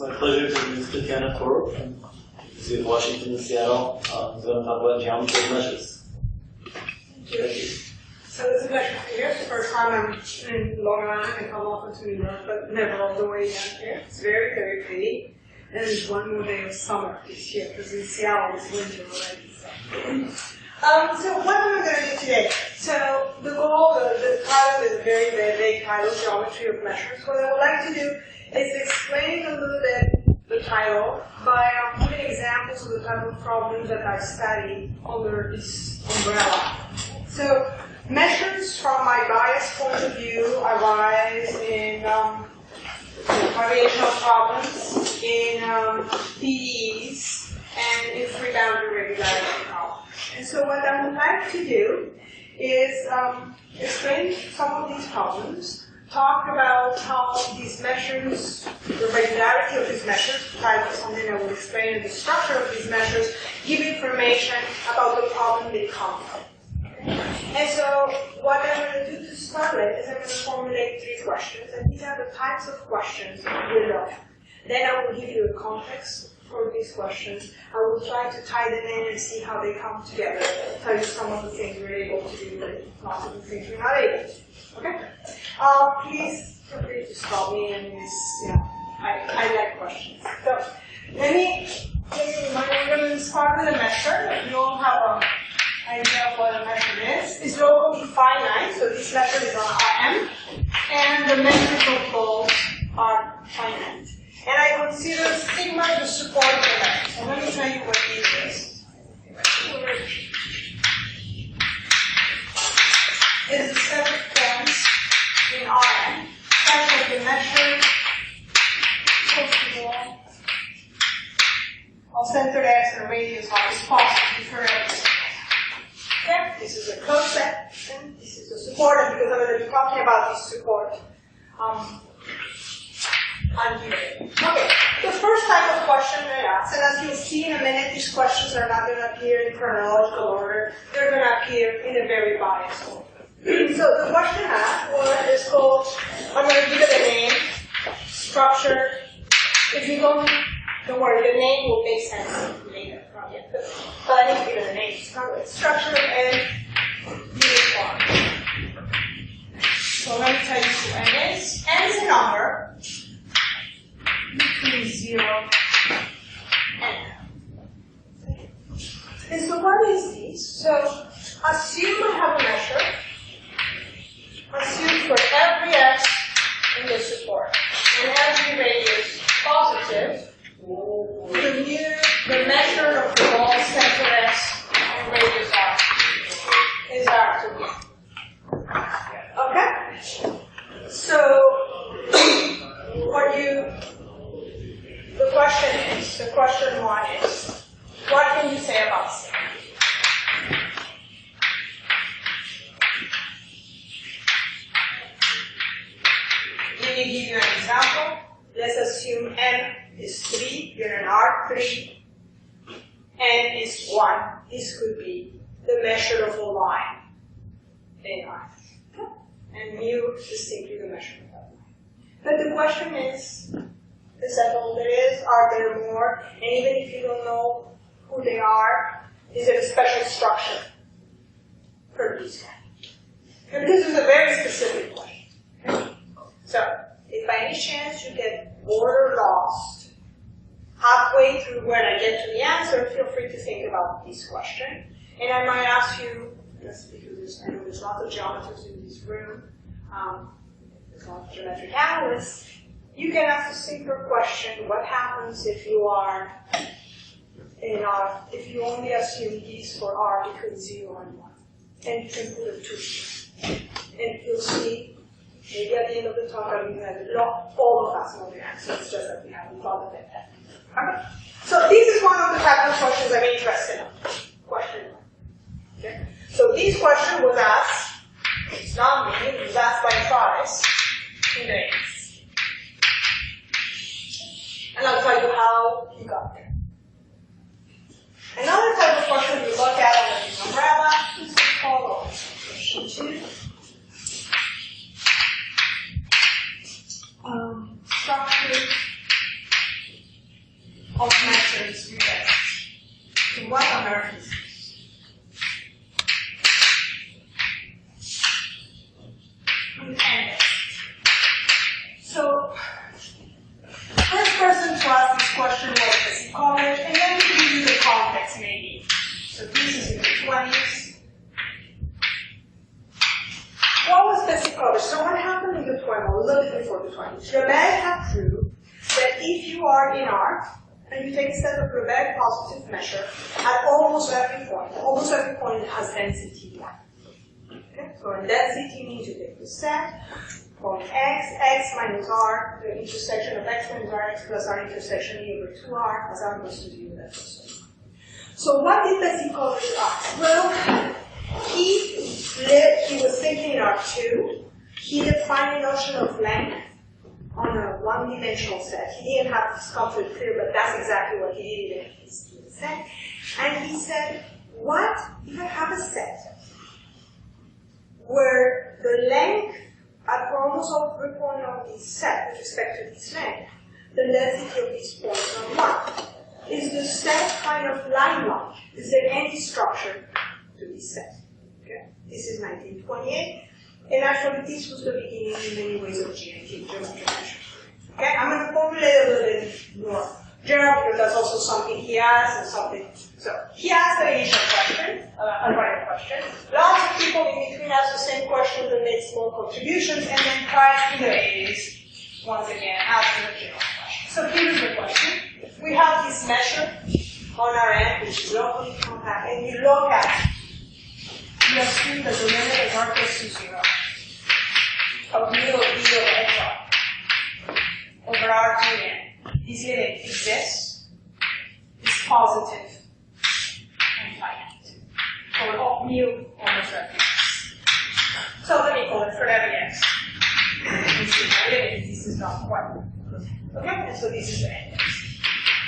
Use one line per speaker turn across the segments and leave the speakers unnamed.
my pleasure to introduce Tatiana Toro from the University of Washington in Seattle. Who's going to talk about geometry of measures.
Thank you. So it's a pleasure to be here. It's the first time I'm in Long Island. I come often to New York, but never all the way down here. It's very, very pretty. And there's one more day of summer this year, because in Seattle it's winter already. So what am I going to do today? So the goal, the title is a very, very big title, Geometry of Measures. What I would like to do is explain a little bit the title by giving examples of the type of problems that I study under this umbrella. So measures from my bias point of view arise in variational problems, in PDEs, and in free boundary regularity problems. And so what I would like to do is explain some of these problems, talk about how these measures, the regularity of these measures, and then I will explain the structure of these measures, give information about the problem they come from. And so what I'm going to do to start with is I'm going to formulate 3 questions, and these are the types of questions we love. Then I will give you a context for these questions. I will try to tie them in and see how they come together, tell you some of the things we're able to do, but lots of the things we're not able to. Okay? Please feel free to stop me, and I like questions. So let me remind you, we're going to start with a measure. You all have an idea of what a measure is. It's locally finite, so this measure is on Rm, and the measures of balls are finite. And I consider sigma the support of the measure. So let me tell you what this is. It's a set of points in Rn, such that the measure of center x and radius r is positive for x. Okay? This is a closed set, and this is the support, and because I'm going to be talking about this support, I'm here. Okay, the first type of question I ask, and as you'll see in a minute, these questions are not going to appear in chronological order. They're going to appear in a very biased order. So the question asked is called, I'm going to give it a name, structure. If you don't worry, the name will make sense later. But I need to give it a name. Structure and uniform. So let me tell you who n is. N is a number between 0 and n. And so what is this? So assume I have a measure. Assume for every x in the support and every radius positive, the measure of the ball center x and radius r is R2. Okay? So the question 1 is, what can you say about sigma? Let me give you an example. Let's assume n is 3, you're in R3, n is 1. This could be the measure of a line in R. And mu is simply the measure of that line. But the question is that all there is? Are there more? And even if you don't know who they are, is it a special structure for these ones? And this is a very specific question. Okay? So, if by any chance you get bored or lost halfway through when I get to the answer, feel free to think about this question. And I might ask you, just because I know there's lots of geometers in this room, there's lots of geometric analysts, you can ask a simple question: what happens if you are in R, if you only assume these for R between 0 and 1? And you can put a 2 here. And you'll see, maybe at the end of the talk, I'm going to not all of us know the answer. It's just that we haven't thought of it yet. Okay? So this is one of the type of questions I'm interested in. Question 1. Okay? So this question was asked, it's not me, it was asked by Travis today. And I'll tell you how he got there. Another type of question we look at under this umbrella is as follows. Question 2. Structure of measures we test. So what on earth is this? So, first person to ask this question was Besicovitch, and then to give you the context maybe. So this is in the 20s. What was Besicovitch? So what happened in the 20s, a little bit before the 20s? Lebesgue had proved that if you are in R, and you take a set of Lebesgue positive measure at almost every point has density 1. Okay? So in density means you take the set, point x minus r, the intersection of x minus r, x plus r intersection e over 2r, as r goes to 0, that goes to 1. So what did Besicovitch ask? Well, he was thinking in R2. He defined a notion of length on a one-dimensional set. He didn't have this concept clear, but that's exactly what he did in his set. And he said, what if I have a set where the length at almost every point of this set with respect to this length, the density of these points on 1. Is the set kind of line-like? Is there any structure to this set? Okay? This is 1928, and actually this was the beginning in many ways of GMT, geometric measure. Okay? I'm going to formulate a little bit more general because that's also something he asked and something. So he asked the initial question, a right question. Lots of people in between asked the same questions and made small contributions, and then prior to the 80s, once again, asking the general question. So here's the question. We have this measure on our end, which is locally compact, and you look at, you assume that the limit is r goes to 0 of mu of b over xr over r to the n. This limit exists, is positive, and finite. For all mu almost reference. So let me call it for every x. This is my limit, this is not 1. Okay, and so this is the index.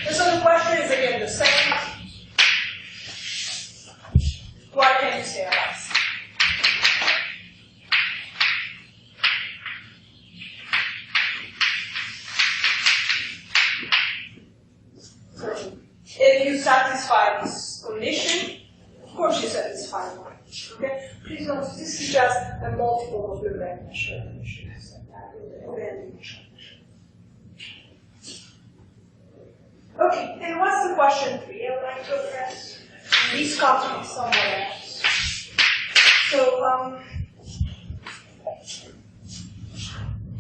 And so the question is again the same. What can you say about this? So if you satisfy this condition, of course you satisfy one. Okay? Please note this is just a multiple of the Lebesgue measure. You should have said that in the initial. Okay, and what's the question 3 I would like to address? These come from somewhere else. So,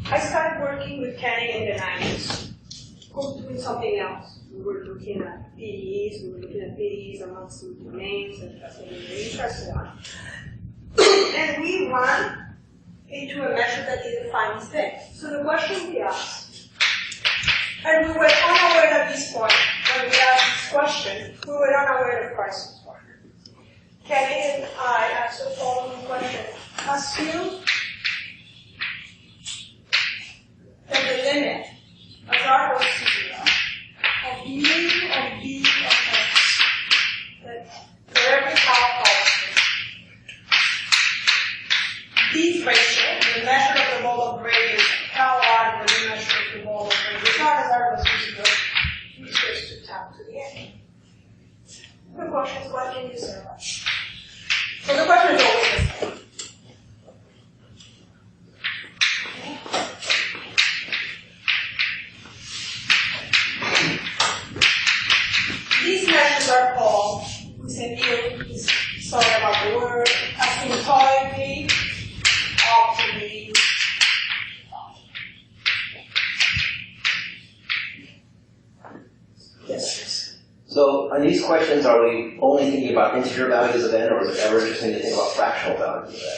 I started working with Kenny in the 90s. I was doing something else. We were looking at PDEs, amongst the domains, and that's what we were interested in. And we run into a measure that didn't define this thing. So the question we asked, and we were unaware at this point, when we asked this question, we were unaware of Carson's work. Kenny and I asked the following question. Assume that the limit as r goes to 0 of mu of b of x, that for every tau constant, this ratio, the measure of the mole of radius tau r, and the measure of the mole of radius r as r goes to 0, is raised to tau to the n. The question is, what can you say about it? So the question is always the same. These measures are called, we said here, sorry about the word, asymptotically, optimally. Yes.
So, on these questions, are we only thinking about integer values of n, or is it ever interesting to think about fractional values of n?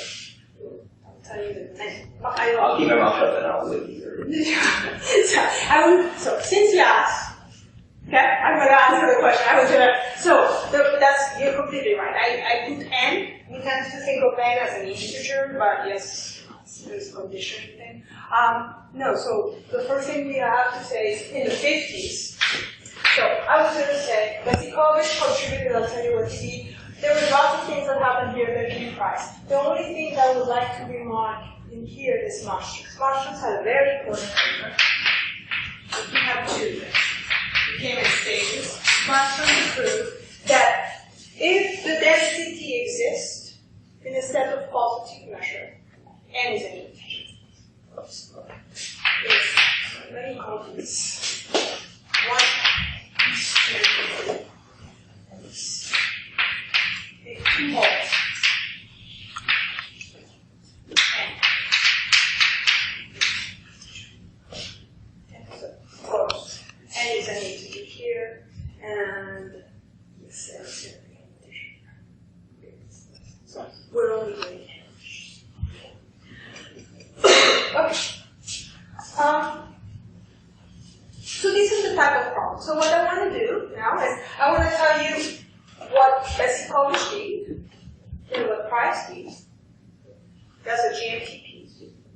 I'll tell you the name.
I'll keep my mouth shut and I'll wait either.
So, since you asked, okay, I'm going to answer the question. You're completely right. I put n. We tend to think of n as an integer, but yes, there's a condition thing. No, so the first thing we have to say is in the 50s. So I was going to say, Besicovitch contributed, I'll tell you what he did. There were lots of things that happened here that came price. The only thing that I would like to remark in here is Maastricht. Maastricht had a very important paper. He had two. He came and stayed mastery proof that if the density exists in a set of positive measure, n is an integer. Let me call this 1, 2, and this. Okay, 2 moles. N is an integer here, and this is an integer. So we're only doing n. Okay. So this is the type of problem. So what I want to do now is I want to tell you what Besicovitch did and what Price did. That's a GMTP.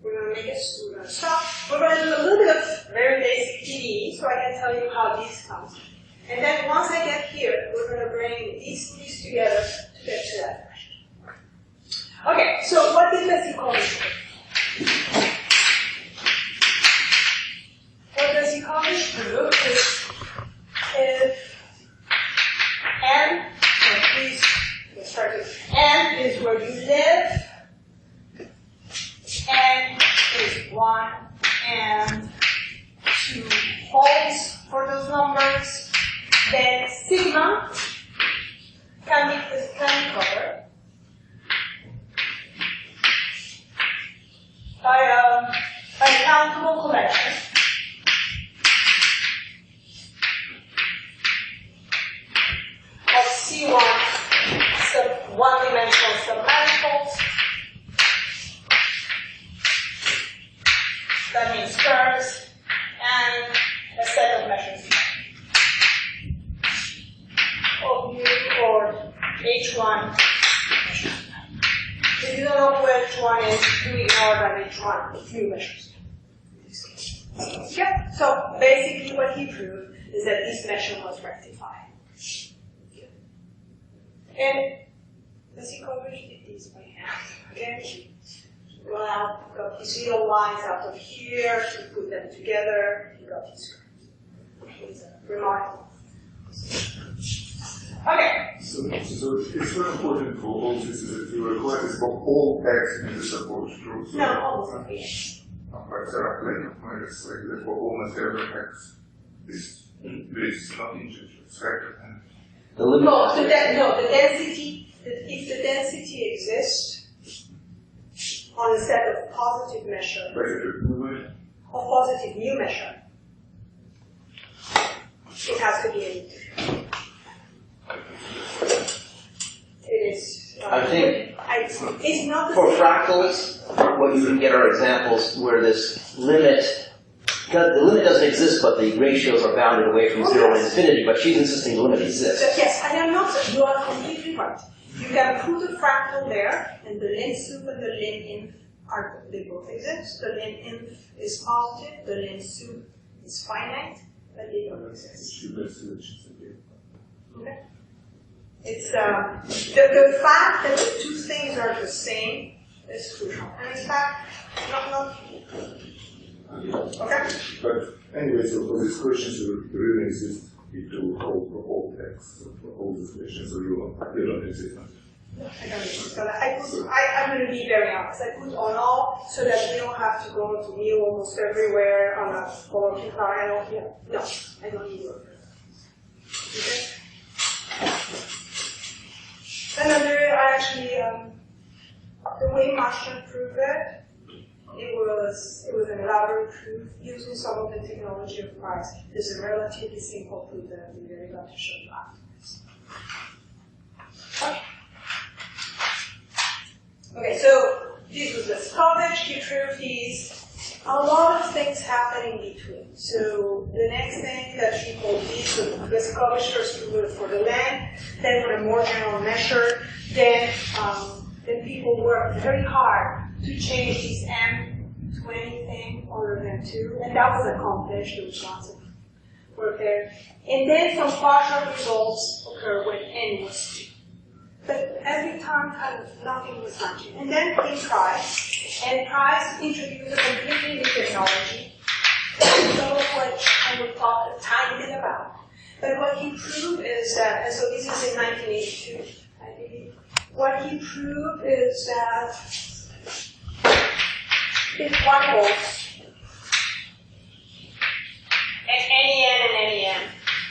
We're going to make it, we're going to stop. We're going to do a little bit of very basic PDE so I can tell you how this comes. And then once I get here, we're going to bring these together to get to that question. Okay, so what did Besicovitch do? What Besicovitch do is if n, please, let's start with n is where you live, n is 1 and 2 holds for those numbers, then sigma can be covered by a countable collection of C1 one-dimensional submanifolds. That means curves and a set of measures of mu or H1. If you don't know where H1 is, you ignore that H1 few measures. Yeah. So basically what he proved is that this measure was rectified. And Besicovitch did this by hand. Okay? Well, he got his real lines out of here, he put them together, he got his curves. It's remarkable. Okay.
So it's very important for all this that you require this for all x in the support group.
No, almost not yet.
But there are plenty of measures like that for almost every x. This is not integer, it's vector.
No, the density, if the density exists on a set of positive measure, of positive mu measure, it has to be an integer. It is.
I think
it's not
for fractals, what you can get are examples where this limit, the limit doesn't exist, but the ratios are bounded away from 0 and infinity, but she's insisting the limit exists.
Yes, I am not, you are completely right. You can put a fractal there, and the ln sup and the ln inf they both exist. The ln inf is positive, the ln sup is finite, but they don't exist. Okay? It's the fact that the two things are the same is crucial. And in fact, not okay?
But anyway, so for these questions, you really insist it to hold for all text, for all these questions, so you don't insist on it.
No, I don't insist. So I'm going to be very honest. I put on all so that we don't have to go to mu almost everywhere on a colloquium. No, I don't need it. Okay? Another, actually, the way Marshall proved it, it was an elaborate proof using some of the technology of Price. There's a relatively simple proof that I'm very glad to show you afterwards. Okay, so this was Besicovitch. He proved these. A lot of things happen in between. So the next thing that he called this, so Besicovitch first proved it for the length, then for the more general measure, then people worked very hard to change this m to anything other than 2, and that was accomplished. There was lots of work there. And then some partial results occur when n was 2. But every time, kind of nothing was matching. And then came Price, and Price introduced a completely new technology, some of which I will talk a tiny bit about. But what he proved is is that, and so this is in 1982, I believe. What he proved is that if one holds at any n and any m,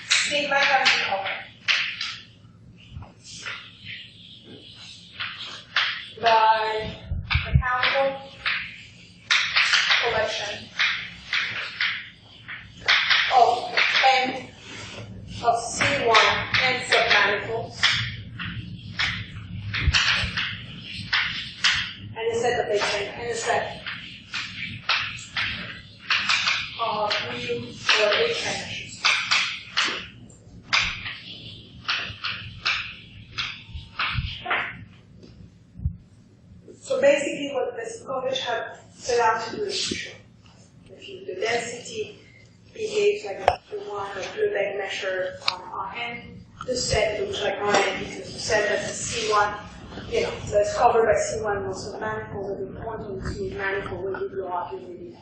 sigma can be covered by mechanical collection of n of C1 n submanifolds and a set of Hn and a set of mu or Hn measures. So basically what Besicovitch had set out to do is to show if the density behaves like the one or Lebesgue measure on Rn, the set looks like Rn because the set has a C1, so it's covered by C1 most of the manifold, but the quantum smooth manifold will be blow up in the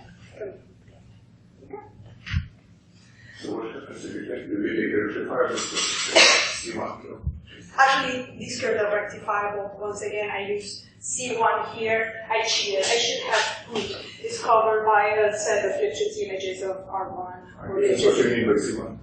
So what happens if you take the really rectifiable C1?
Actually, these curves are rectifiable. Once again, I use C1 here. I cheated. I should have root is covered by a set of Lipschitz images of R1.
That's what you mean by C1?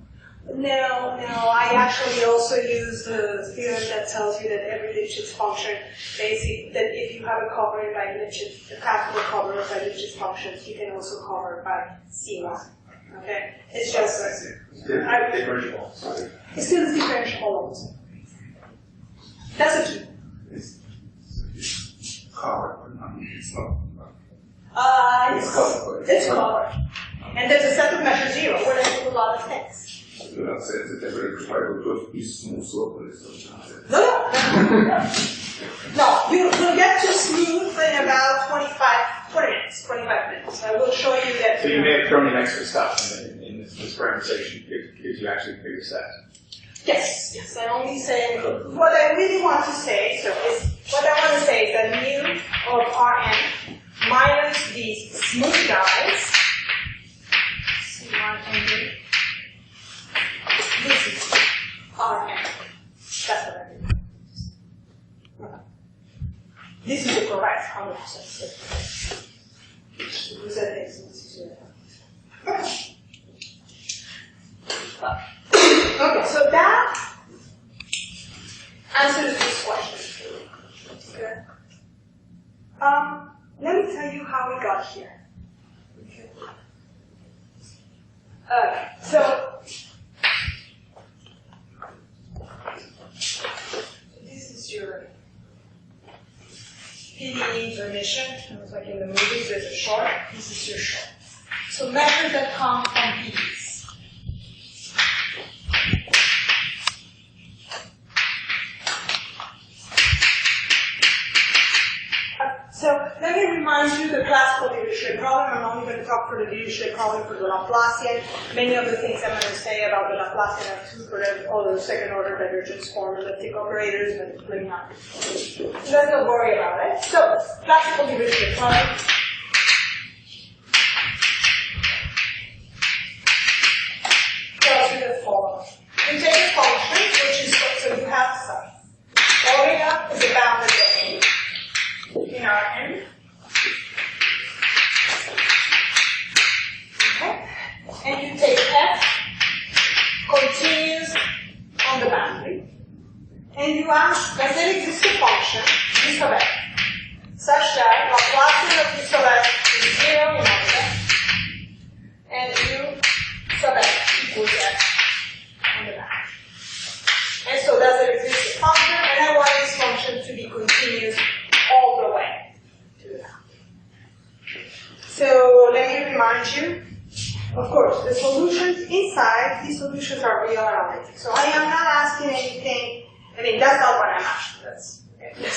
No. I actually also use the theorem that tells you that every Lipschitz function, basically, that if you have a covering by Lipschitz, a classical cover by Lipschitz functions, you can also cover by C1. Okay? It's just
differential.
It's still the differential always. That's a key.
It's covered, but it's not.
It's covered. And there's a set of measure 0 where I do a lot of things.
Do not say that every rectifiable curve is smooth slope.
No. No, you'll get to smooth in about 25 minutes. I will show you that.
So you may have thrown in extra stuff in this parameterization if you actually figure set.
Yes. I only say what I really want to say. Is that mu of Rn minus these smooth guys. C1 and mu. This is Rn. That's what I mean. Okay. This is the correct 100%. Okay, so that answers this question. Okay. Let me tell you how we got here. Okay. So this is your PDEs or mission. It was like in the movies, there's a short. This is your short. So measures that come from PDEs. So let me remind you the classical Dirichlet problem. I'm only going to talk for the Dirichlet problem for the Laplacian. Many of the things I'm going to say about the Laplacian are true for all the second order divergence form elliptic operators, but it's really not. So let's not worry about it. So classical Dirichlet problem. Tells you the following. You take a function, which is so you have some. Omega is a bounded domain in Rn. Okay. And you take f continues on the boundary. And you ask, does there exist a function, d sub f, such that Laplacian of d sub f is 0 in omega, and u sub f equals f on the boundary. And so does there exist a function, and I want this function to be continuous all the way to the boundary. So let me remind you, of course, the solutions inside, these solutions are real analytic. So I am not asking anything, that's not what I'm asking. Okay.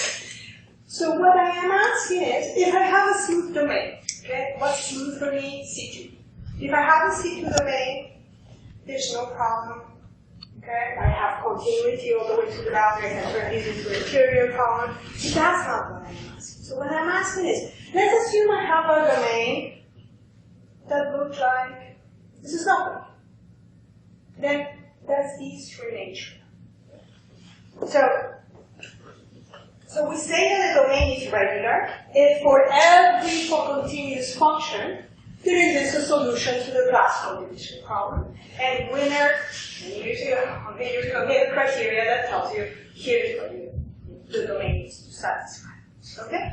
So what I am asking is, if I have a smooth domain, okay, what's smooth for me? C2. If I have a C2 domain, there's no problem. Okay, I have continuity all the way to the boundary, I can turn these into an interior column. But that's not what I'm asking. So what I'm asking is, let's assume I have a domain that looks like, this is nothing. Then that's these three nature. So we say that the domain is regular if for every continuous function there exists a solution to the classical division problem. And winner, and here's your criteria that tells you here's what the domain needs to satisfy. Okay?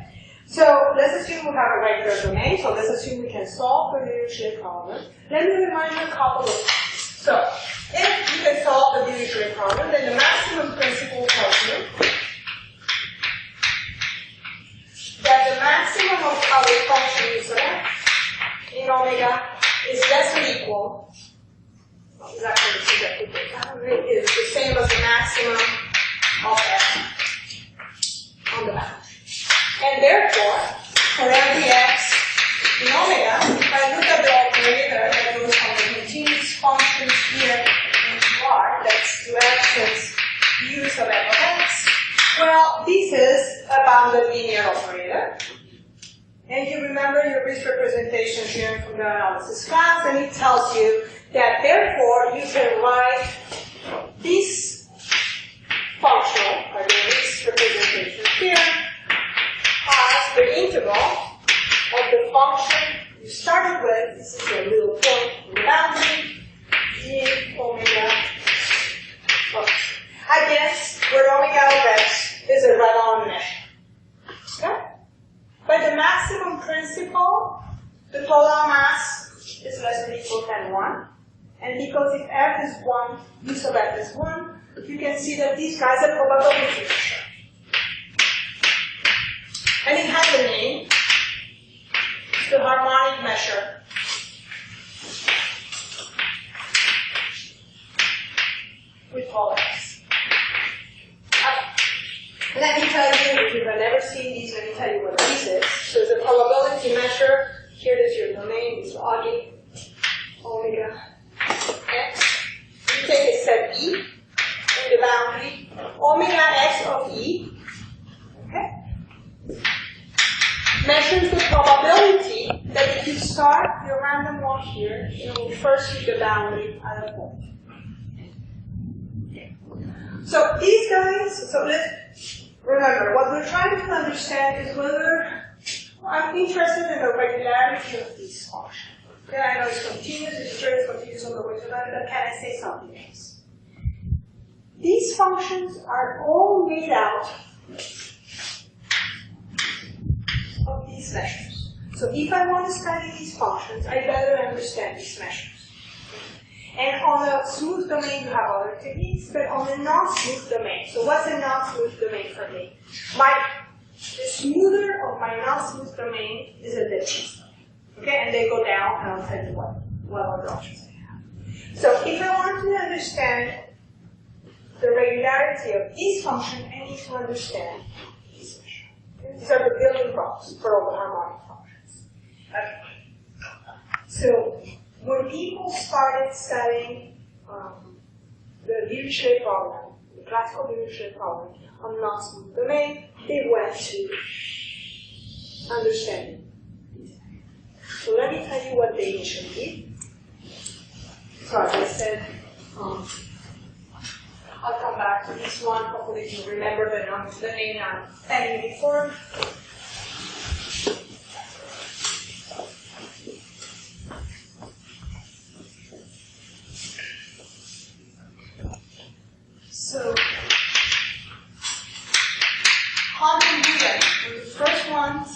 So let's assume we have a regular domain, so let's assume we can solve the Dirichlet problem. Let me remind you a couple of things. So, if you can solve the Dirichlet problem, then the maximum principle tells you that the maximum of our function is in omega is less or equal. Exactly, is the same as the maximum of f on the boundary. And therefore, for every x in omega, if I look at the operator that goes from the continuous functions here into r, that's 2x's use of f of x, well, this is a bounded linear operator. And you remember your risk representation here from the analysis class, and it tells you that therefore you can write this function, or the risk representation here, as the integral of the function you started with. This is a little point in the boundary, in omega of x. I guess where omega of x is a right-on measure. Okay? By the maximum principle, the total mass is less than or equal than 1. And because if f is 1, use of f is 1, you can see that these guys are probability measure. And it has a name. It's the harmonic measure. With all x. Let me tell you, if you've never seen these, let me tell you what this is. So it's a probability measure. Here is your domain, it's log omega x. You take a set E in the boundary, omega x of E, okay? Measures the probability that if you start your random walk here, you will first hit the boundary at a point. So these guys, so let's remember, what we're trying to understand is whether I'm interested in the regularity of these functions. Okay, I know it's continuous, it's straight, it's continuous on the way to that, but can I say something else? These functions are all made out of these measures. So if I want to study these functions, I better understand these measures. And on a smooth domain, you have other techniques, but on a non-smooth domain, so what's a non-smooth domain for me? The smoother of my non-smooth domain is a Dirichlet domain. Okay, and they go down, and I'll tell you what other options I have. So if I want to understand the regularity of these functions, I need to understand these measures. Okay? These are the building blocks for all the harmonic functions. Okay. So when people started studying the Dirichlet problem, the classical Dirichlet problem on non-smooth domain, they went to understanding these. So let me tell you what they initially did. So as I said, I'll come back to this one. Hopefully you remember the name I'm standing before. So, how do we do that? We're the first ones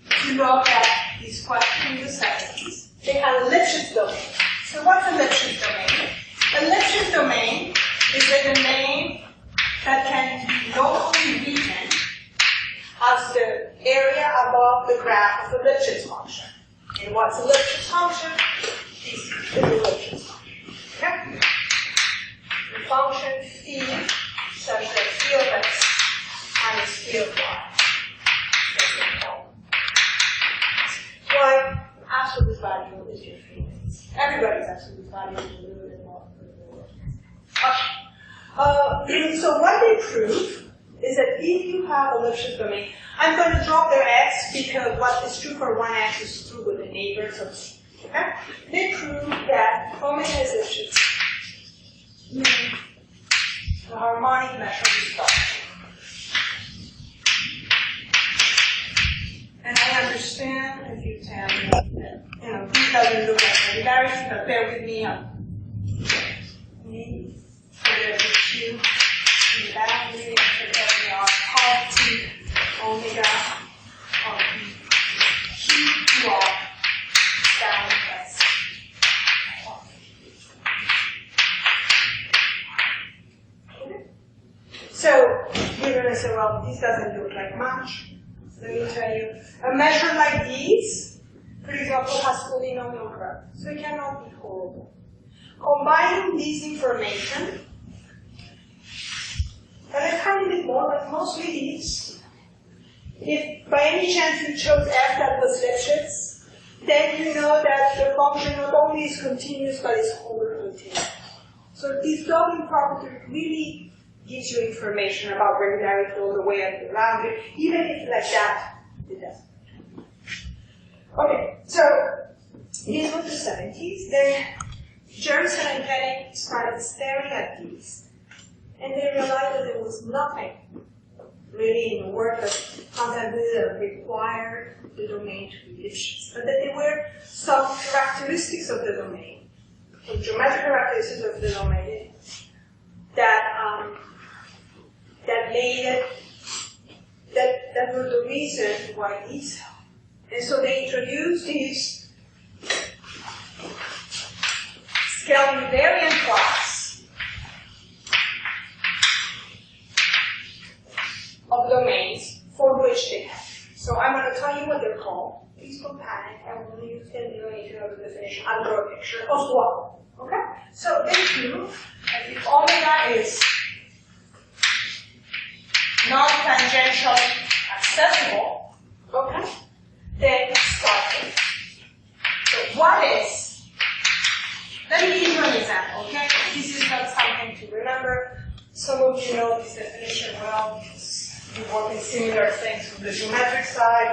to look at these questions in the 70s. They had a Lipschitz domain. So what's a Lipschitz domain? A Lipschitz domain is a domain that can be locally region as the area above the graph of the Lipschitz function. And what's a Lipschitz function? This is the Lipschitz function. Okay? The function phi such that phi of x minus phi of y. Why? Absolute value is your frequency. Everybody's absolute value is a little bit more. Okay. So what they prove is that if you have a Lipschitz domain, I'm going to drop their x because what is true for one x is true with the neighbors of c. Okay? They prove that omega is Lipschitz. The harmonic measure this stuff. And I understand if you tell me that, this doesn't look like regularity, but bear with me on me for the Q in the boundary, for every R half T omega of Q to R down plus. So you're going to say, well, this doesn't look like much. Let me tell you, a measure like this, for example, has polynomial curve, so it cannot be horrible. Combining this information, and I kind of did more, but mostly this. If by any chance you chose f that was Lipschitz, then you know that the function not only is continuous, but is homogeneous. So this doubling property really gives you information about regularity all the way up the boundary, even if like that, it doesn't. Okay, so these were the 70s. Then Jerson and Penning started staring at these, and they realized that there was nothing really in the work that contemplated required the domain to be Lipschitz, but that there were some characteristics of the domain, some geometric characteristics of the domain that made it, that were the reason why these held. And so they introduced this scale invariant class of domains for which they have. So I'm going to tell you what they're called. Please don't panic. I will use them in to know the definition. I'll draw a picture as well. Okay? So they do that if omega is non-tangentially accessible, okay, then it's starting. So what is, let me give you an example, okay? This is not something to remember. Some of you know this definition well, because you work in similar things from the geometric side,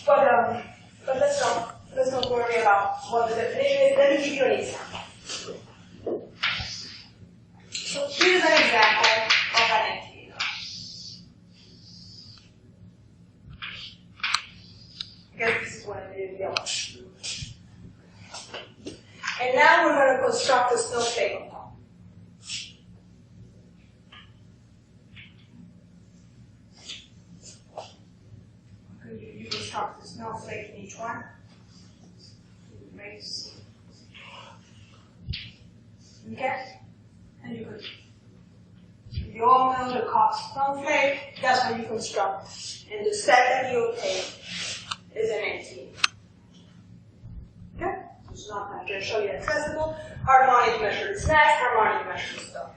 but let's not worry about what the definition is. Let me give you an example. So here's an example of an integer. I guess this is what it is yellow. And now we're going to construct a snowflake on top. You construct a snowflake in each one. Okay? And you could. You all know the cost snowflake, that's what you construct. And the set that you obtain is an empty. Okay? It's not tangentially accessible. Harmonic measure is next, harmonic measure is done.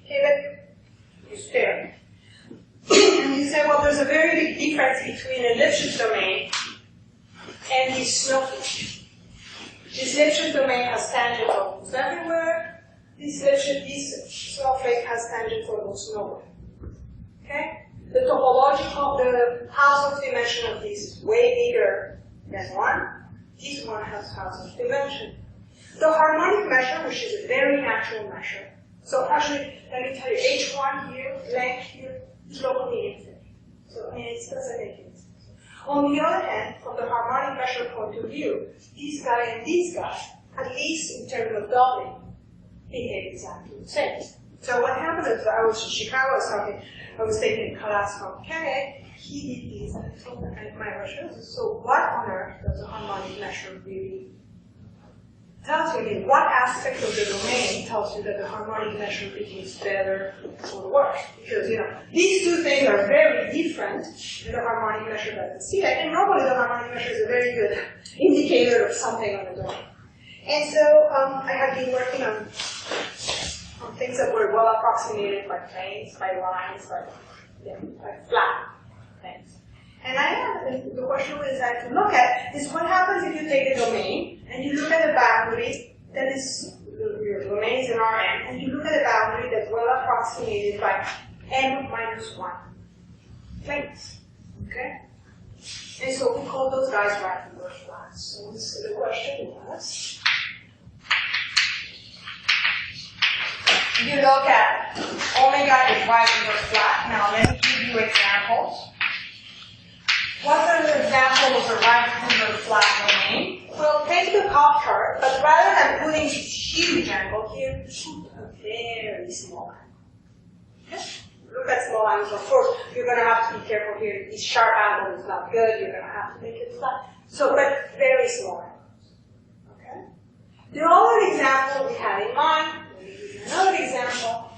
Okay, but you stare. And you say, well, there's a very big difference between a Lipschitz domain and this snowflake. This Lipschitz domain has tangents almost everywhere. This snowflake has tangents almost nowhere. Okay? The topological, the house of dimension of this is way bigger than one. This one has house of dimension. The harmonic measure, which is a very natural measure. So actually, let me tell you, H1 here, length here, is locally infinite. So it doesn't make any sense. On the other hand, from the harmonic measure point of view, this guy and this guy, at least in terms of doubling, behave exactly the same. So what happened is I was in Chicago, I was taking a class from Kenneth, he did this, and I told him, and my question was, so what on earth does a harmonic measure really tells you? I mean, what aspect of the domain tells you that the harmonic measure behaves better or worse? Because, these two things are very different, and the harmonic measure doesn't see that. And normally the harmonic measure is a very good indicator of something on the domain. And so I have been working on things that were well approximated by planes, by lines, by flat things. And the question is that to look at is what happens if you take a domain and you look at a boundary that is, your domain is in Rn, and you look at a boundary that's well approximated by n minus 1 planes. Okay? And so we call those guys rectangular flats. So the question was, you look at omega is right over flat. Now let me give you examples. What's an example of a right over flat domain? Well, take the pop chart, but rather than putting this huge angle here, shoot a very small angle. Okay? Look at small angles. Of course, you're going to have to be careful here. This sharp angle is not good. You're going to have to make it flat. So, but very small angles. Okay? The other example we have in mind, let me give you another example.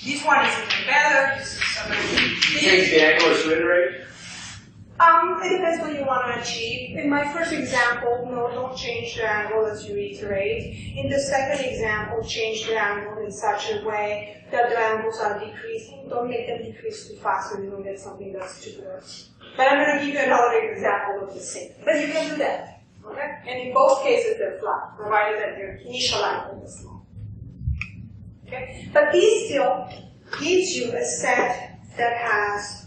This one is even better. This is somebody.
Change the angle of spin rate?
It depends what you want to achieve. In my first example, no, don't change the angle as you iterate. In the second example, change the angle in such a way that the angles are decreasing. Don't make them decrease too fast so you don't get something that's too gross. But I'm going to give you another example of the same. But you can do that. Okay? And in both cases, they're flat, provided that their initial angle is small. Okay? But this still gives you a set that has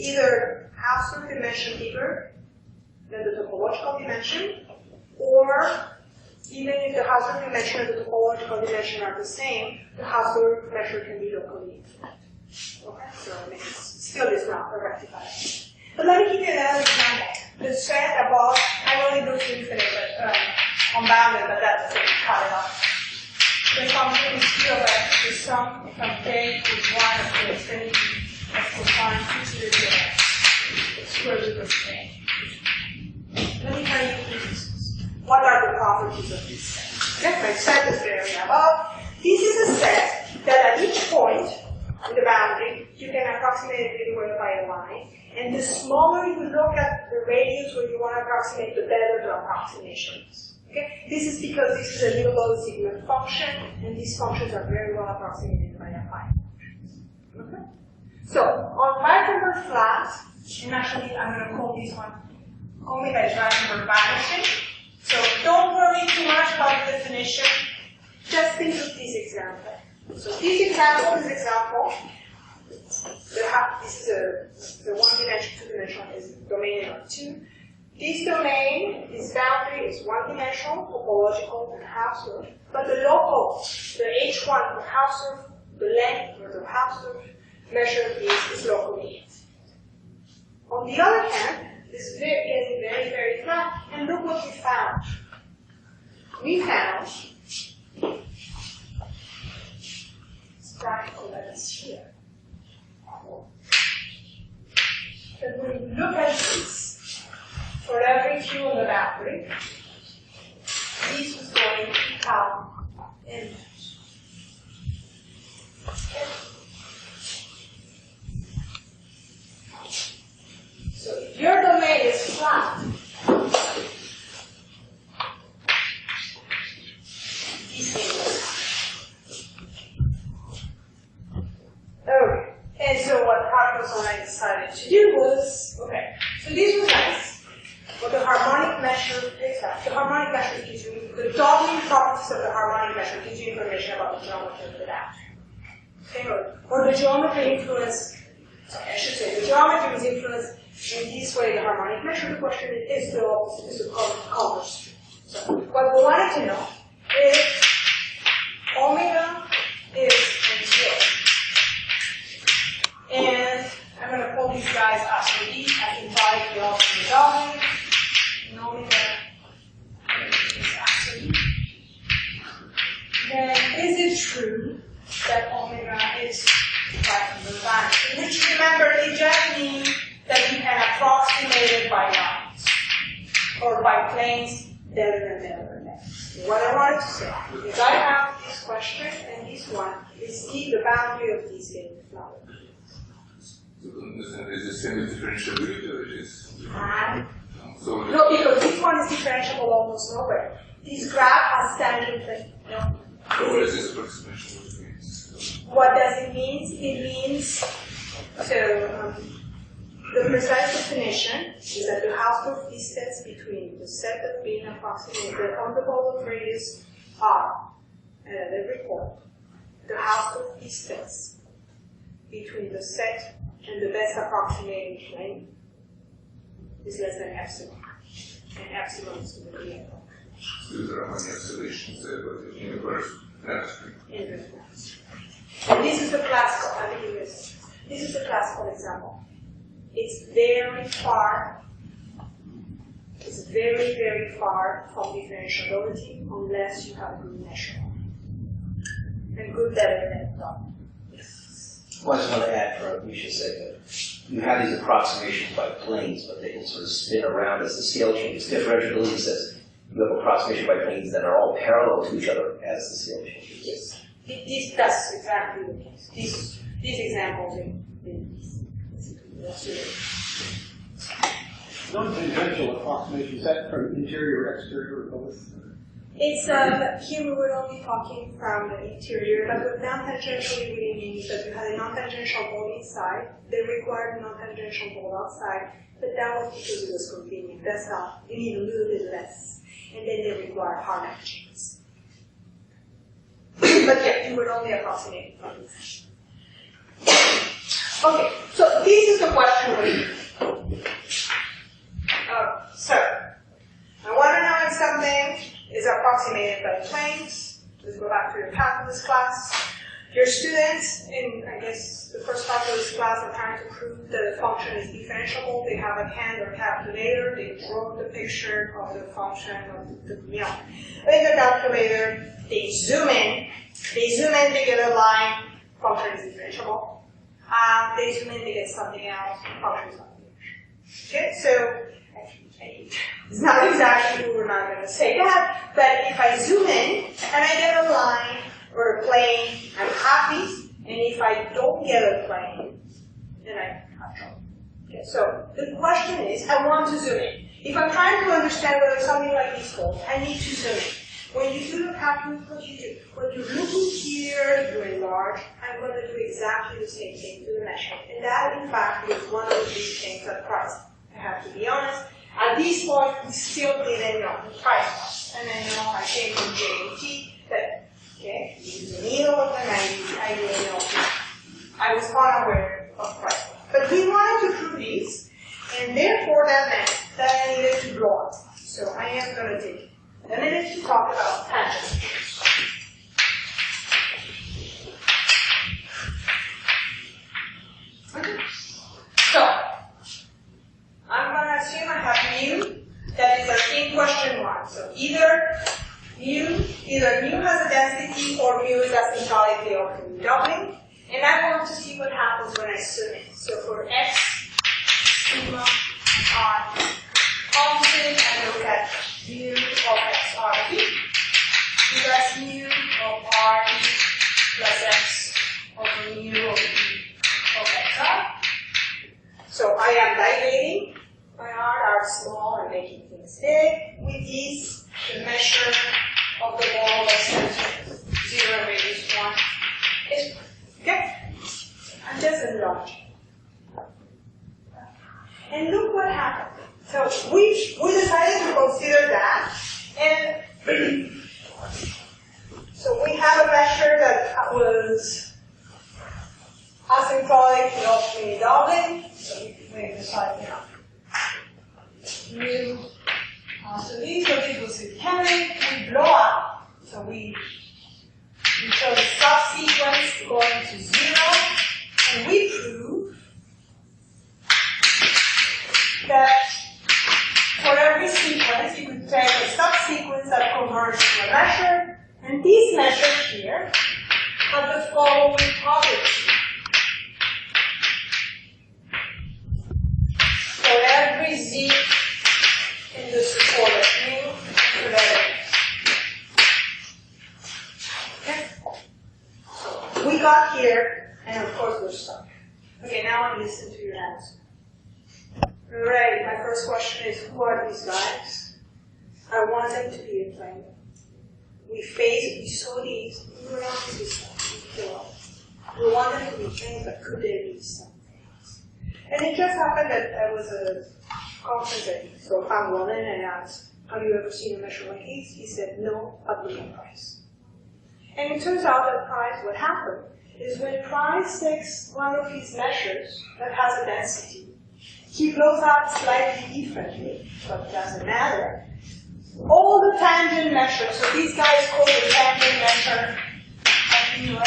either Hausdorff dimension bigger than the topological dimension, or even if the Hausdorff dimension and the topological dimension are the same, the Hausdorff measure can be locally infinite. Okay, so it still is not a rectifier. But let me give you another example. The set above, I only do infinite, but unbounded, but that's it, cut it off. The function is still that the sum from k is 1 to infinity of cosine 2 to the 0 square root of k. Let me tell you what are the properties of this set. Okay, my set is very above. This is a set that at each point in the boundary, you can approximate it anywhere by a line. And the smaller you look at the radius where you want to approximate, the better the approximation is. Okay? This is because this is a Minimality sigma function, and these functions are very well approximated by affine functions. Okay? So, on right over flat, and actually I'm going to call this one omega is right over vanishing. So don't worry too much about the definition. Just think of this example. So this example, this is a one-dimensional, two-dimensional is domain of 2. This domain, this boundary is one-dimensional, topological, and Hausdorff. But the local, the H1 for Hausdorff, the length for the Hausdorff measure is locally infinite. On the other hand, this is getting very, very flat, and look what we found. We found, let's try to let us here. That when you look at this, for every Q on the boundary, this is going to become infinite. Okay. So if your domain is flat, this is okay. And so what Hartmann and I decided to do was, okay, so this was nice. What the harmonic measure takes out. The harmonic measure gives you, the doubling properties of the harmonic measure gives you information about the geometry of the boundary. Okay, or the geometry influence, sorry, I should say, the geometry is influenced in this way, the harmonic measure. The question is the opposite, is the converse. So what we wanted to know is omega is n0. And I'm going to pull these guys after these. I can try to also the dominant. And omega is after these. Then is it true that omega is right from the boundary? Which remember, it just means that you can approximate it by lines or by planes better than better than. What I wanted to say is I have this question and this one is the boundary of these getting flat.
Is the same differentiability or it is?
No, because this one is differentiable almost nowhere. This graph has tangent. No.
What is this approximation?
What does it mean? It means so. The precise definition is that the Hausdorff distance between the set that's being approximated on the ball of radius R and at every point, the Hausdorff distance between the set and the best approximating plane is less than epsilon. And epsilon is going to be
Still there are many oscillations there, but the universe chemistry.
And this is the classical, I think it is. This is the classical example. It's very far from differentiability unless you have a good measure. And good better than done.
Well, I just want to add for Misha's sake that you have these approximations by planes, but they can sort of spin around as the scale changes. Differentiability says you have approximation by planes that are all parallel to each other as the scale changes.
Yes. That's exactly the case. These examples in
Non-tangential approximation, is that from interior or exterior or both?
It's here we were only talking from the interior, but with non-tangential it really means that you had a non-tangential ball inside, they required a non-tangential ball outside, but that was because it was convenient. That's not, you need a little bit less. And then they require harmonic chains. But yeah, you were only approximating from this. Okay, so this is the question for you. So, I want to know if something is approximated by planes. Let's go back to your calculus class. Your students, in I guess the first calculus class, are trying to prove that the function is differentiable. They have a pen or calculator. They draw the picture of the function of the in the calculator. They zoom in. They get a line. Function is differentiable. They zoom in. They get something else. Function is not differentiable. Okay, so. It's not exactly, we're not going to say that, but if I zoom in and I get a line or a plane, I'm happy, and if I don't get a plane, then I have trouble. Okay, so the question is, I want to zoom in. If I'm trying to understand whether something like this holds, I need to zoom in. When you do the calculus, what you do, when you're looking here, you enlarge, I'm going to do exactly the same thing to the measurement. And that, in fact, is one of the big things at price. I have to be honest. At this point, we still didn't know the price was. And then, I came from JAT, but, okay, use the needle, and I didn't know. I was unaware of price. But we wanted to prove this, and therefore that meant that I needed to blow up. So I am going to take a minute to talk about tangents. Okay. So, I'm going to assume I have mu that is like in question one. So either mu has a density or mu is asymptotically of mu doubling. And I want to see what happens when I zoom in. So for x, sigma, r, constant, I look at mu of x, r, e, plus mu of r, e, plus x over mu of e of x, r. So I am dilating my r small and making things big. With this, the measure of the wall of center 0 and radius 1 is okay. I'm just enlarging. And look what happened. So we decided to consider that, and so we have a measure that was asymptotic of mini doubling. So we decide now. Mu. So this was syntenic. We blow up. So we show the subsequence going to 0, and we prove that for every sequence, you could take a subsequence that converges to a measure, and these measures here have the following property. For every z in the support of mu, okay? We got here, and of course we're stuck. Okay, now listen to your answer. Alright, my first question is, who are these guys? I want them to be a plane. We saw these, we were not to be stuck. We want them to be planes, but could they be some things? And it just happened that there was a conference, so I found one and I asked, have you ever seen a measure like this? He said, no, but look at Price. And it turns out that Price, what happened is when Price takes one of his measures that has a density, he blows out slightly differently, but it doesn't matter. all the tangent measures, so these guys called the tangent measure of UM,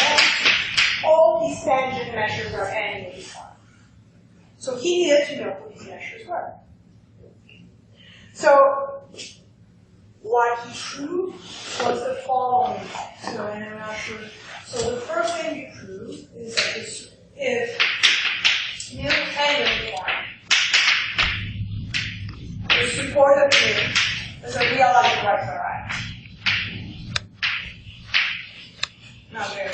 all these tangent measures are n modified. So he needed to know what these measures were. So what he proved was the following. So I'm not sure. So the first thing you prove is that if mu n uniform is support of mu is a real algebraic variety. Not very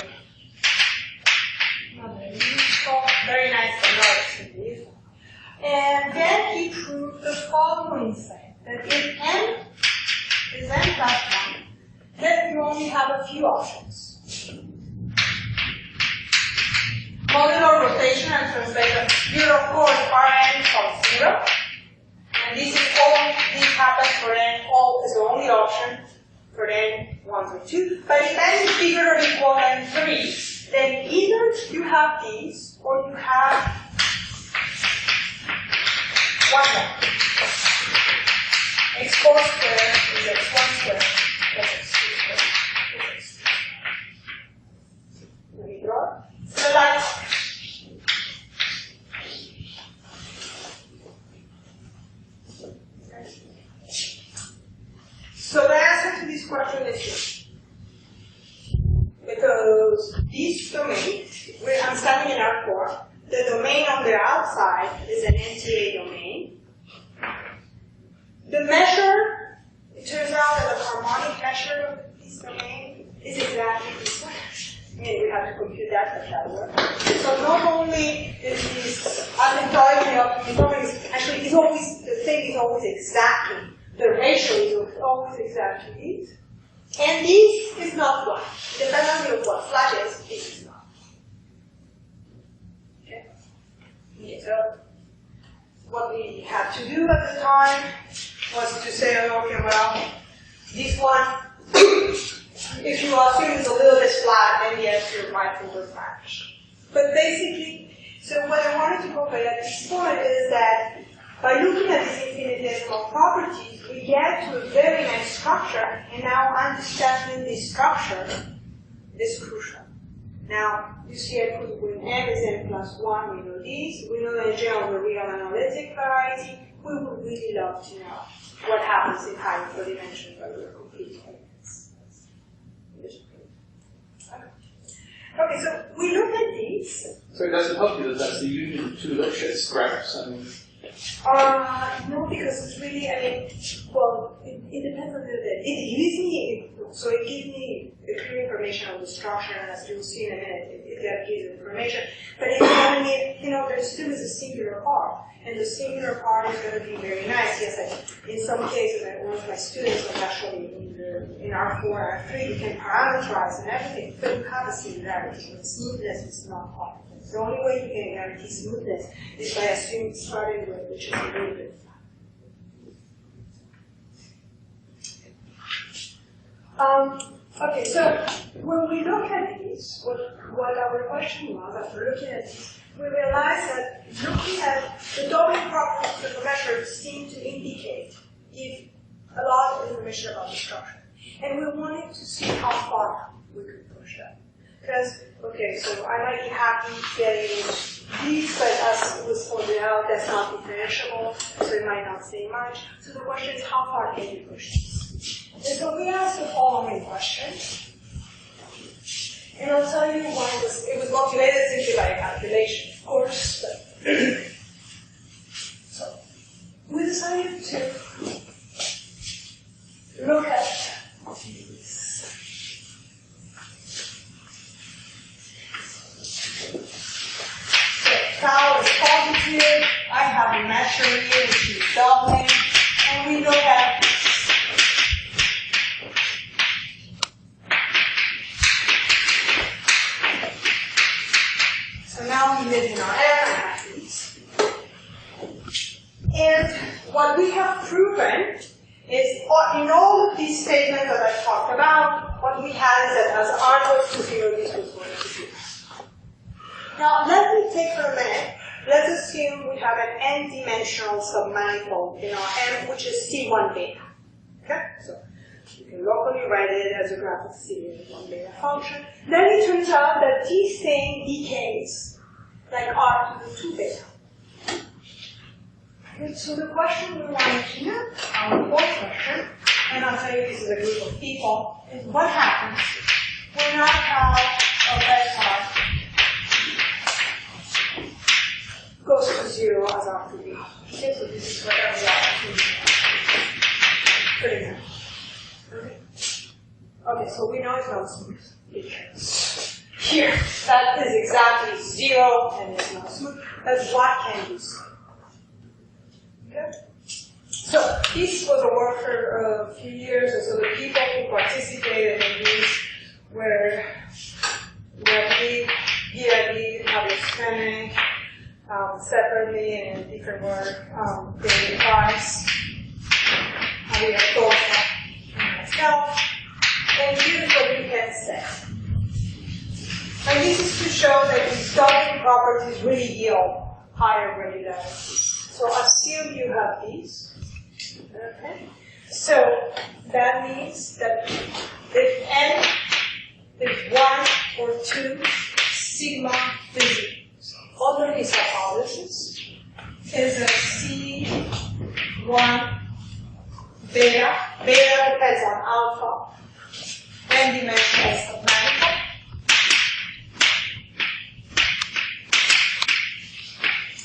useful. Very nice to know. And then he proved the following thing, that if n is n plus 1, then you only have a few options. Modular rotation and translation. Here, of course, Rn equals 0. And this happens for n, all is the only option for n 1 or 2. But if n is bigger or equal than 3, then either you have these or you have one more. X4 squared is x1 squared plus x2 squared is x2. Let me draw. So that's so the answer to this question is yes. Because this domain, where I'm standing in R4, the domain on the outside is an NTA domain. The measure, it turns out that the harmonic measure of this domain is exactly this one. I mean, we have to compute that, but that works. So not only is this asymptotically optimal, actually it's always, the thing is always exactly, the ratio is always exactly this. And this is not flat. Depending on what flat is, this is not. Okay, so what we had to do at the time was to say, okay, well, this one, if you assume it's a little bit flat, then yes, your right will match. But basically, so what I wanted to convey at this point is that by looking at these infinitesimal properties, we get to a very nice structure, and now understanding this structure is crucial. Now, you see I put when n is n plus 1, we know this. We know that in general the real analytic variety. We would really love to know what happens in higher dimension when we're completing this. Okay, so we look at these.
So it doesn't help you that that's the union of two Lipschitz graphs. I mean.
No, because it's really, I mean, well, it depends on it gives me, so it gives me clear information on the structure, and as you'll see in a minute, it gives information. But it's telling me, there still is a singular part, and the singular part is going to be very nice. Yes, in some cases, one of my students was actually in R4, R3, you can parameterize and everything, but you have a singularity, and smoothness is not part of it. The only way you can guarantee smoothness is by assuming starting with which is a little bit flat. Okay, so when we look at these, what our question was after looking at these, we realized that looking at the domain properties of the measure seemed to give a lot of information about the structure. And we wanted to see how far we could push that. Because, okay, so I might be happy getting these, but as it was pointed out, that's not differentiable, so it might not say much. So the question is, how far can you push this? And so we asked the following question. And I'll tell you why it was motivated simply by a calculation, of course. But so we decided to look at these. Tau is positive, I have a measure here which is doubling, and we look at so now we live in our areas. And what we have proven is in all of these statements that I talked about, what we had is that as R goes to 0, this was going to 0. Now, let me take for a minute, let's assume we have an n-dimensional submanifold in our M, which is C1 beta. Okay, so you can locally write it as a graph of series one beta function. Then it turns out that this thing decays like r to the 2 beta. Okay, so the question we wanted to know, our fourth question, and I'll tell you this is a group of people, is what happens when I have a vector goes to 0 as r to b. Okay, so this is what every r to b. For example. Okay. Okay, so we know it's not smooth. Because here, that is exactly 0 and it's not smooth. That's what can be smooth. Okay? So this was a work for a few years, and so the people who participated in this were PDEs, public scanning, separately and in different work, David Price, Javier Torta, and myself. And here's what we can say. And this is to show that these doubling properties really yield higher regularities. So assume you have these. Okay? So that means that if n is 1 or 2, sigma is under this hypothesis is a C1 beta. Beta depends on alpha and dimension is of manifold.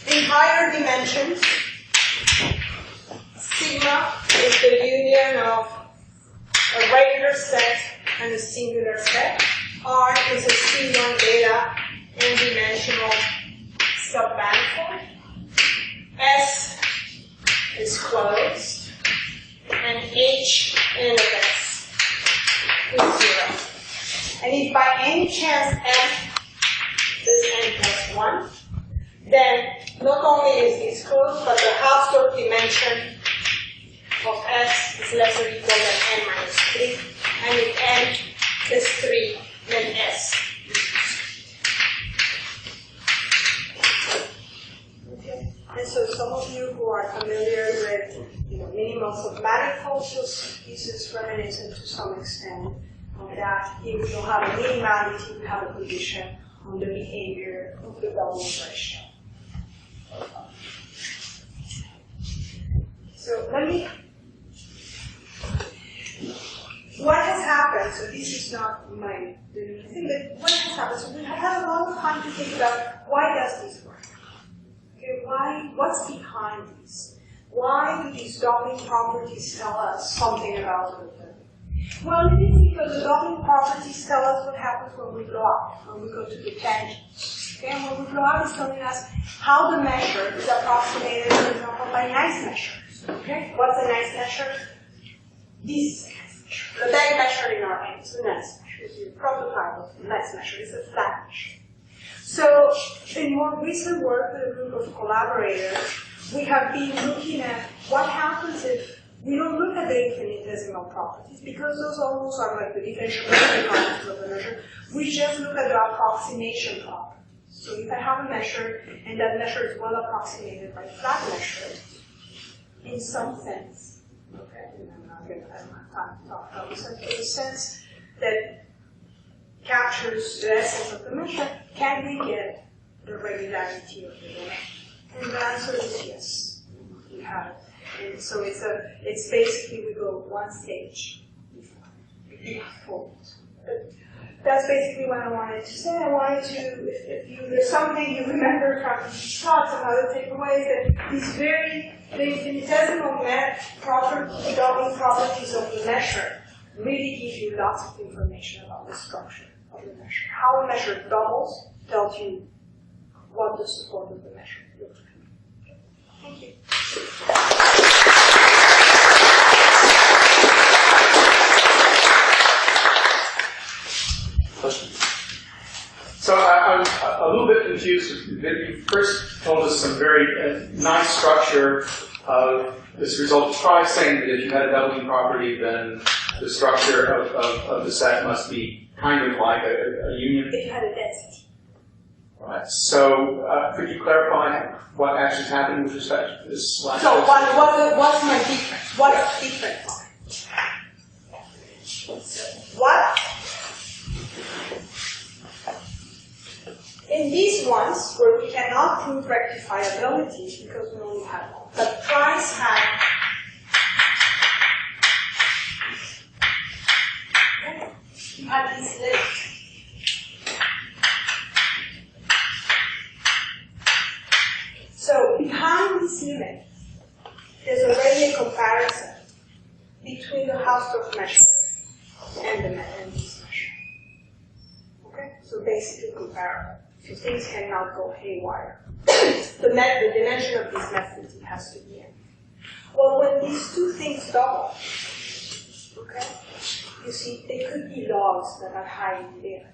In higher dimensions, sigma is the union of a regular set and a singular set. R is a C1 beta n-dimensional submanifold. S is closed, and H in of S is 0. And if by any chance n is n plus 1, then not only is this closed, but the Hausdorff dimension of S is less or equal than n minus 3. And if n is 3, then S is 2. Okay. And so some of you who are familiar with minimals of manifolds, this is reminiscent to some extent of that. If you have a minimality, you have a position on the behavior of the doubling ratio. So let me, what has happened, so this is not my thing, but what has happened, so we have had a lot of time to think about why does this work? Okay, what's behind this? Why do these doubling properties tell us something about them? Well, it is because the doubling properties tell us what happens when we blow up, when we go to the tangent. Okay, and when we blow up, it's telling us how the measure is approximated, for example, by nice measures. Okay, what's a nice measure? This is a nice measure. The bag measure in our end is a nice measure. It's the prototype of a nice measure. It's a flat measure. So, in more recent work with a group of collaborators, we have been looking at what happens if we don't look at the infinitesimal properties, because those almost are like the differentiability properties of the measure. We just look at the approximation properties. So if I have a measure, and that measure is well approximated by flat measure, in some sense, okay, and I'm not going to have time to talk about this, in a sense that captures the essence of the measure, can we get the regularity of the domain? And the answer is yes, we have it. And so it's basically we go one stage before. That's basically what I wanted to say. I wanted to, if there's something you remember from these talks and other takeaways, that the infinitesimal doubling properties of the measure really give you lots of information about the structure of the measure. How a measure doubles tells you what the support of the measure looks like. Thank you.
So I was a little bit confused that you first told us some very nice structure of this result. Try saying that if you had a doubling property, then the structure of the set must be kind of like a union.
If you had a density.
Right. So could you clarify what actually happened with respect to this last?
So what's my difference? What's different? What? In these ones, where we cannot prove rectifiability because we only have one, but price had you had these limits. So behind this limit, there's already a comparison between the Hausdorff measure and the Mendes measure. Okay? So basically comparable. So things cannot go haywire. The dimension of this method has to be n. Well, when these two things double, okay, you see, they could be logs that are highly there.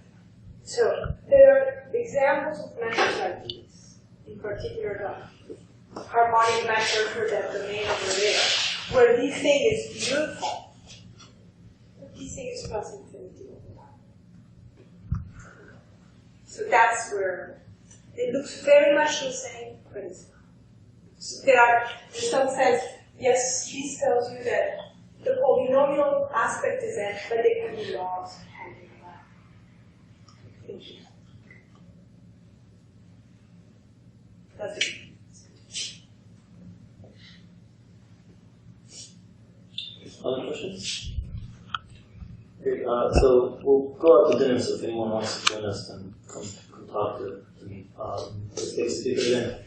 So there are examples of measures like these, in particular the harmonic measure for that domain over there, where this thing is beautiful, but this thing is plus infinity over time. So that's where it looks very much the same, but it's not. So there are, in some sense, yes, this tells you that the polynomial aspect is n, but they can be logs hanging around. That's it.
Other questions? Okay, so we'll go out to dinner, so if anyone wants to join us, then come talk to me. Let's take a speaker again.